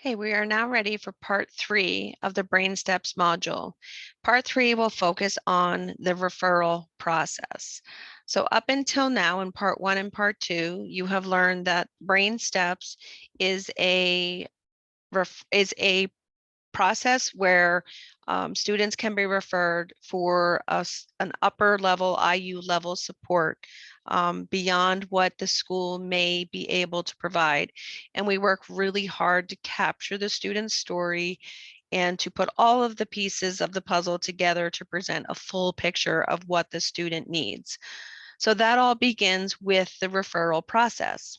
Okay, we are now ready for part 3 of the Brain Steps module. Part 3 will focus on the referral process. So up until now in part 1 and part 2, you have learned that Brain Steps is a process where students can be referred for an upper level IU level support beyond what the school may be able to provide. And we work really hard to capture the student's story and to put all of the pieces of the puzzle together to present a full picture of what the student needs. So that all begins with the referral process.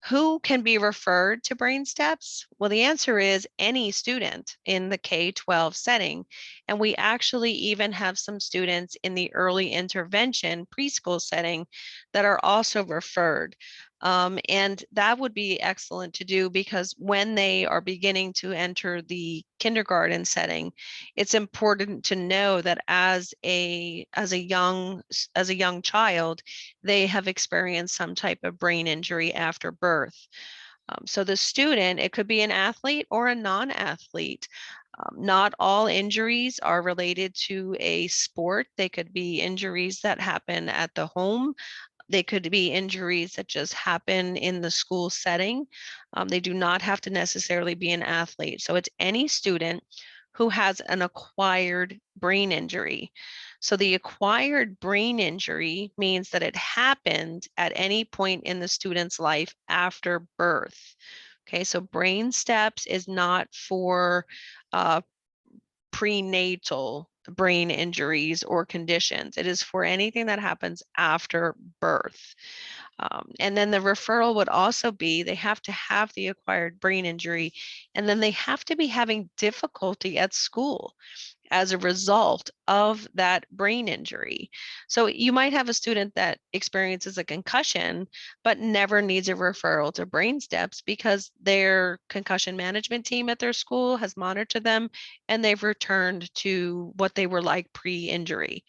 Who can be referred to Brain Steps? Well, the answer is any student in the K-12 setting. And we actually even have some students in the early intervention preschool setting that are also referred. And that would be excellent to do because when they are beginning to enter the kindergarten setting, it's important to know that as a young child, they have experienced some type of brain injury after birth. So the student, it could be an athlete or a non-athlete. Not all injuries are related to a sport. They could be injuries that happen at the home. They could be injuries that just happen in the school setting. They do not have to necessarily be an athlete. So it's any student who has an acquired brain injury. So the acquired brain injury means that it happened at any point in the student's life after birth. Okay, so Brain Steps is not for uh, prenatal brain injuries or conditions. It is for anything that happens after birth. And then the referral would also be they have to have the acquired brain injury, and then they have to be having difficulty at school as a result of that brain injury. So you might have a student that experiences a concussion, but never needs a referral to Brain Steps because their concussion management team at their school has monitored them and they've returned to what they were like pre-injury.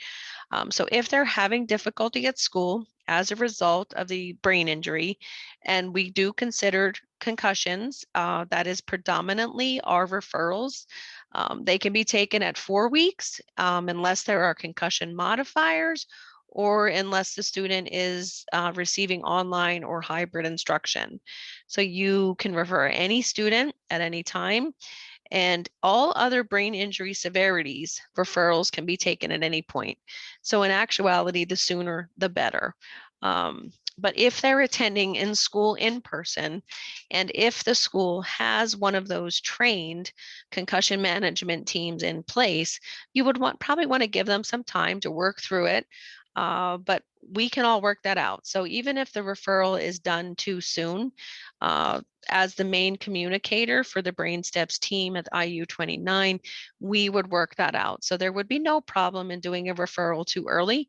So if they're having difficulty at school as a result of the brain injury, and we do consider concussions, that is predominantly our referrals. They can be taken at 4 weeks unless there are concussion modifiers or unless the student is receiving online or hybrid instruction. So you can refer any student at any time, and all other brain injury severities, referrals can be taken at any point. So in actuality, the sooner the better. But if they're attending in school in person, and if the school has one of those trained concussion management teams in place, you would probably want to give them some time to work through it. But we can all work that out. So even if the referral is done too soon, uh, as the main communicator for the Brain Steps team at IU29, we would work that out. So there would be no problem in doing a referral too early.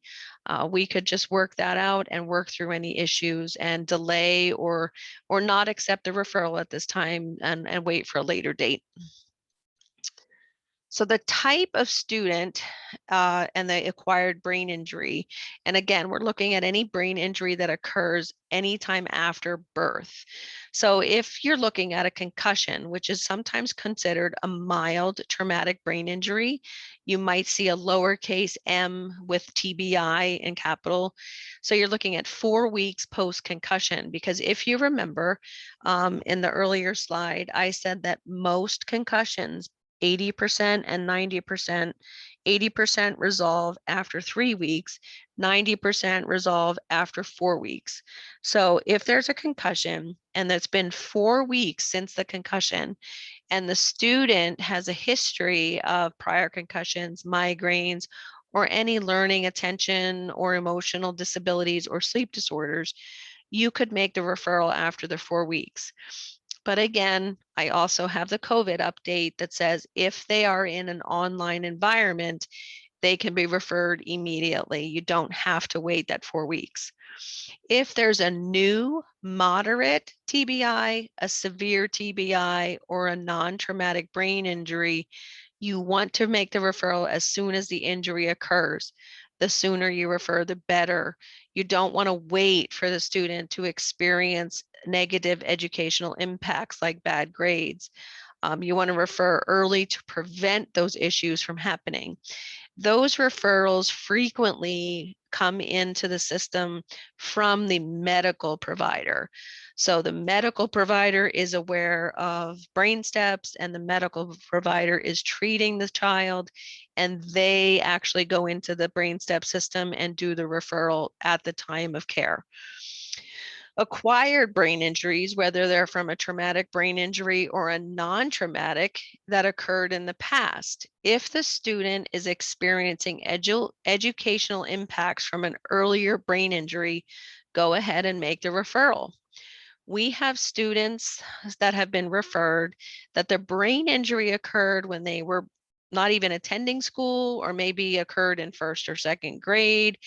We could just work that out and work through any issues and delay or not accept the referral at this time and wait for a later date. So the type of student and the acquired brain injury, and again, we're looking at any brain injury that occurs anytime after birth. So if you're looking at a concussion, which is sometimes considered a mild traumatic brain injury, you might see a lowercase m with TBI in capital. So you're looking at 4 weeks post concussion, because if you remember in the earlier slide, I said that most concussions 80% and 90%, 80% resolve after 3 weeks, 90% resolve after 4 weeks. So if there's a concussion and it's been 4 weeks since the concussion, and the student has a history of prior concussions, migraines, or any learning, attention, or emotional disabilities or sleep disorders, you could make the referral after the 4 weeks. But again, I also have the COVID update that says if they are in an online environment, they can be referred immediately. You don't have to wait that 4 weeks. If there's a new moderate TBI, a severe TBI, or a non-traumatic brain injury, you want to make the referral as soon as the injury occurs, The sooner you refer, the better. You don't want to wait for the student to experience negative educational impacts like bad grades. You want to refer early to prevent those issues from happening. Those referrals frequently come into the system from the medical provider. So the medical provider is aware of brain steps, and the medical provider is treating the child, and they actually go into the brain step system and do the referral at the time of care. Acquired brain injuries, whether they're from a traumatic brain injury or a non-traumatic that occurred in the past. If the student is experiencing educational impacts from an earlier brain injury, go ahead and make the referral. We have students that have been referred that the brain injury occurred when they were not even attending school, or maybe occurred in first or second grade,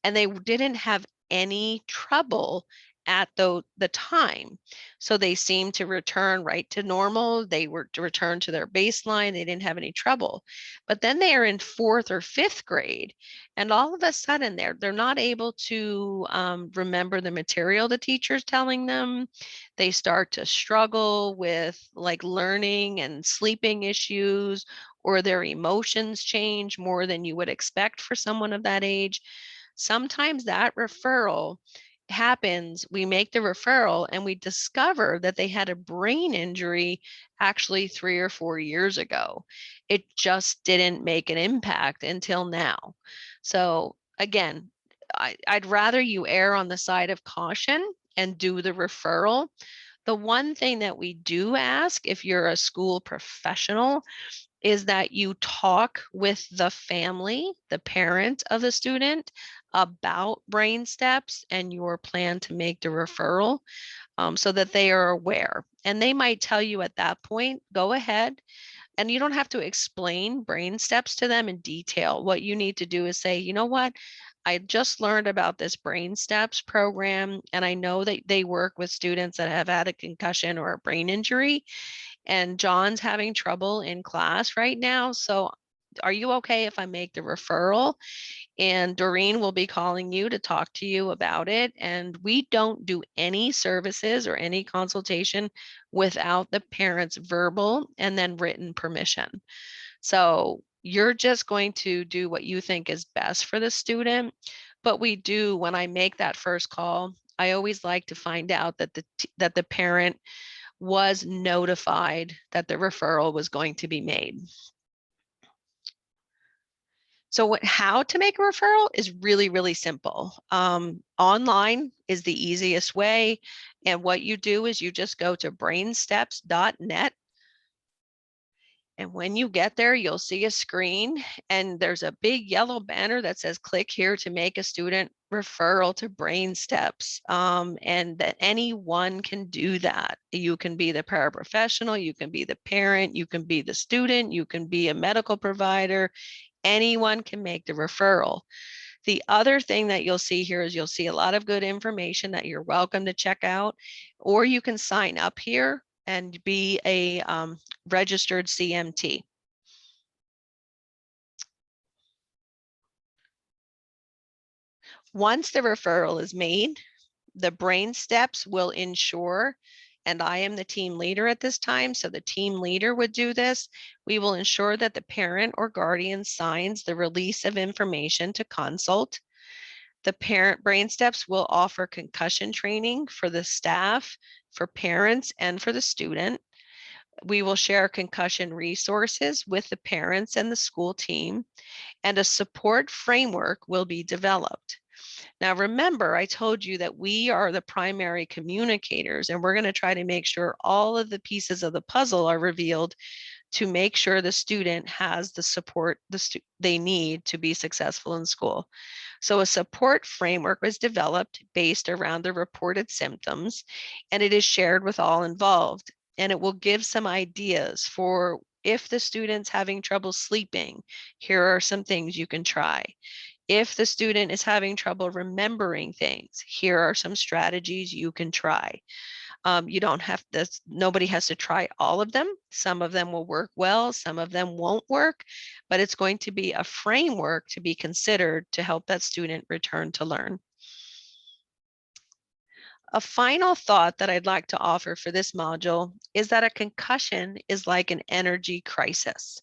and they didn't have any trouble at the time. So they seemed to return right to normal. They were to return to their baseline. They didn't have any trouble. But then they are in fourth or fifth grade, and all of a sudden they're not able to remember the material the teacher's telling them. They start to struggle with like learning and sleeping issues, or their emotions change more than you would expect for someone of that age. Sometimes that referral happens, we make the referral and we discover that they had a brain injury actually 3 or 4 years ago. It just didn't make an impact until now. So again, I'd rather you err on the side of caution and do the referral. The one thing that we do ask, if you're a school professional, is that you talk with the family, the parent of the student, about brain steps and your plan to make the referral, so that they are aware. And they might tell you at that point, go ahead. And you don't have to explain brain steps to them in detail. What you need to do is say, you know what? I just learned about this brain steps program, and I know that they work with students that have had a concussion or a brain injury, and John's having trouble in class right now. So are you okay if I make the referral? And Doreen will be calling you to talk to you about it. And we don't do any services or any consultation without the parent's verbal and then written permission. So you're just going to do what you think is best for the student. But we do, when I make that first call, I always like to find out that the parent was notified that the referral was going to be made. So how to make a referral is really, really simple. Online is the easiest way. And what you do is you just go to brainsteps.net. And when you get there, you'll see a screen, and there's a big yellow banner that says click here to make a student referral to Brain Steps. And that anyone can do that. You can be the paraprofessional, you can be the parent, you can be the student, you can be a medical provider. Anyone can make the referral. The other thing that you'll see here is you'll see a lot of good information that you're welcome to check out, or you can sign up here and be a registered CMT. Once the referral is made, the Brain Steps will ensure, and I am the team leader at this time, so the team leader would do this. We will ensure that the parent or guardian signs the release of information to consult. The parent Brain Steps will offer concussion training for the staff, for parents, and for the student. We will share concussion resources with the parents and the school team, and a support framework will be developed. Now, remember, I told you that we are the primary communicators, and we're going to try to make sure all of the pieces of the puzzle are revealed to make sure the student has the support they need to be successful in school. So a support framework was developed based around the reported symptoms, and it is shared with all involved. And it will give some ideas for if the student's having trouble sleeping, here are some things you can try. If the student is having trouble remembering things, here are some strategies you can try. You don't have this, nobody has to try all of them. Some of them will work well, some of them won't work, but it's going to be a framework to be considered to help that student return to learn. A final thought that I'd like to offer for this module is that a concussion is like an energy crisis.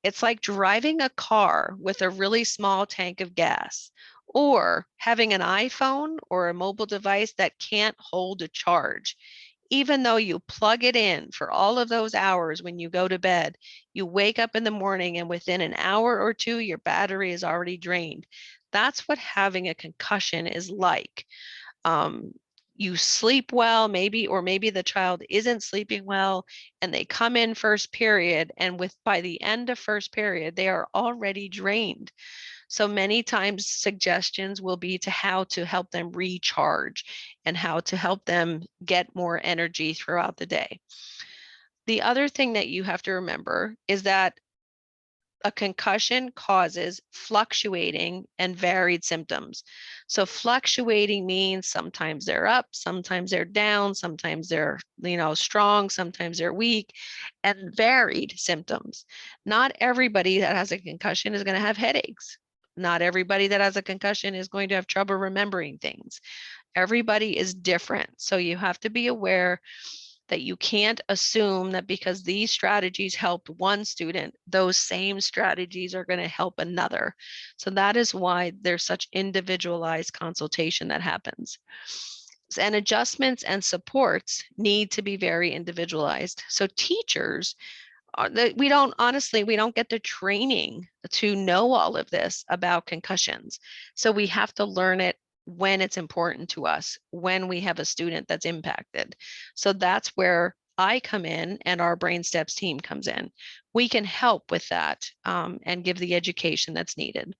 It's like driving a car with a really small tank of gas, or having an iPhone or a mobile device that can't hold a charge. Even though you plug it in for all of those hours when you go to bed, you wake up in the morning and within an hour or two, your battery is already drained. That's what having a concussion is like. um, you sleep well, maybe, or maybe the child isn't sleeping well, and they come in first period, and with by the end of first period, they are already drained. So many times suggestions will be to how to help them recharge and how to help them get more energy throughout the day. The other thing that you have to remember is that a concussion causes fluctuating and varied symptoms. So fluctuating means sometimes they're up, sometimes they're down, sometimes they're, strong, sometimes they're weak, and varied symptoms. Not everybody that has a concussion is going to have headaches. Not everybody that has a concussion is going to have trouble remembering things. Everybody is different. So you have to be aware that you can't assume that because these strategies helped one student, those same strategies are going to help another. So that is why there's such individualized consultation that happens. And adjustments and supports need to be very individualized. So teachers, we don't, honestly, we don't get the training to know all of this about concussions. So we have to learn it when it's important to us, when we have a student that's impacted. So that's where I come in and our Brain Steps team comes in. We can help with that, and give the education that's needed.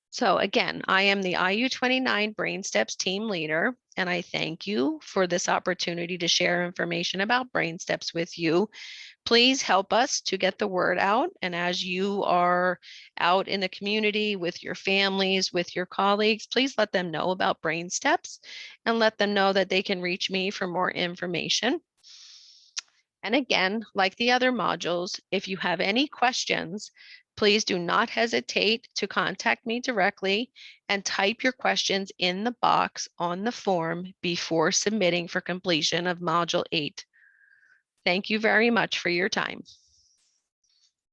So again, I am the IU29 Brain Steps team leader, and I thank you for this opportunity to share information about Brain Steps with you. Please help us to get the word out. And as you are out in the community with your families, with your colleagues, please let them know about Brain Steps and let them know that they can reach me for more information. And again, like the other modules, if you have any questions, please do not hesitate to contact me directly and type your questions in the box on the form before submitting for completion of Module 8. Thank you very much for your time.